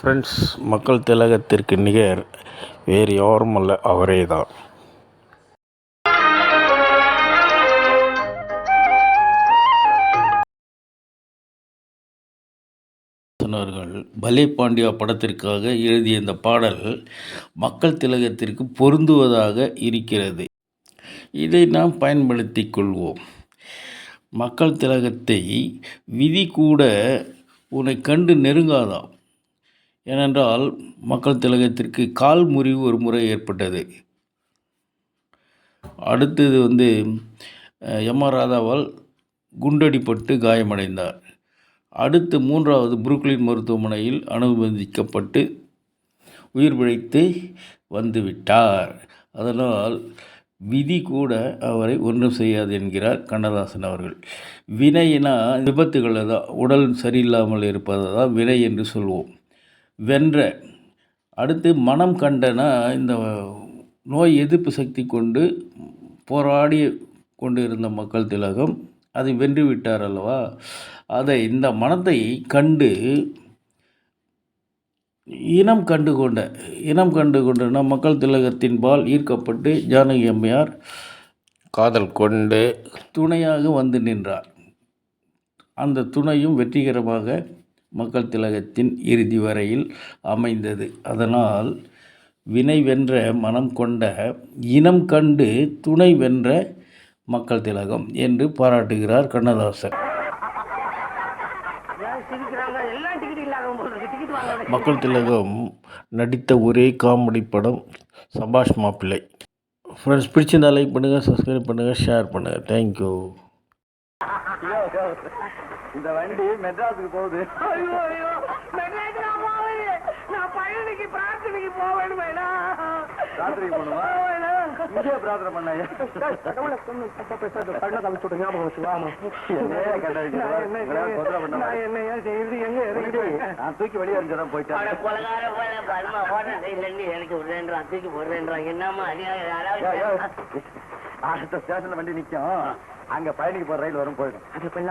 Friends, மக்கள் திலகத்திற்கு நிகர் வேறு யாரும் அல்ல, அவரே தான். அவர்கள் பலே பாண்டியா படத்திற்காக எழுதிய இந்த பாடல் மக்கள் திலகத்திற்கு பொருந்துவதாக இருக்கிறது. இதை நாம் பயன்படுத்தி கொள்வோம். மக்கள் திலகத்தை விதி கூட உன்னை கண்டு நெருங்காதாம். ஏனென்றால் மக்கள் திலகத்திற்கு கால் முறிவு ஒரு முறை ஏற்பட்டது. அடுத்தது எம்.ஆர். ராதாவால் குண்டடிப்பட்டு காயமடைந்தார். அடுத்து 3வது புருக்லின் மருத்துவமனையில் அனுமதிக்கப்பட்டு உயிர் பிழைத்து வந்துவிட்டார். அதனால் விதி கூட அவரை ஒன்றும் செய்யாது என்கிறார் கண்ணதாசன் அவர்கள். வினையினா விபத்துகள் தான், உடல் சரியில்லாமல் இருப்பதை தான் வினை என்று சொல்வோம். வென்ற அடுத்து மனம் கண்டனா இந்த நோய் எதிர்ப்பு சக்தி கொண்டு போராடி கொண்டு இருந்த மக்கள் திலகம் அதை வென்று விட்டார் அல்லவா. அதை இந்த மனத்தை கண்டு இனம் கண்டு கொண்டனா மக்கள் திலகத்தின்பால் ஈர்க்கப்பட்டு ஜானகி அம்மையார் காதல் கொண்டு துணையாக வந்து நின்றார். அந்த துணையும் வெற்றிகரமாக மக்கள் திலகத்தின் இறுதி வரையில் அமைந்தது. அதனால் வினை வென்ற மனம் கொண்ட இனம் கண்டு துணை வென்ற மக்கள் திலகம் என்று பாராட்டுகிறார் கண்ணதாசன். மக்கள் திலகம் நடித்த ஒரே காமெடி படம் சபாஷ் மாப்பிள்ளை. ஃப்ரெண்ட்ஸ், பிடிச்சிருந்தா லைக் பண்ணுங்கள், சப்ஸ்கிரைப் பண்ணுங்கள், ஷேர் பண்ணுங்கள். தேங்க்யூ. இந்த வண்டி மெட்ராஸுக்கு போகுது. ராத்திரிக்கு போகணுமா? இங்கே பிரார்த்தனை பண்ணாயா? நான் தூக்கி வெளியே இருந்துதான் போயிட்டேன். அடுத்த ஸ்டேஷன்ல வண்டி நிற்கும். அங்க பயணிக்கு போற ரயில் வரும் போயிடும்.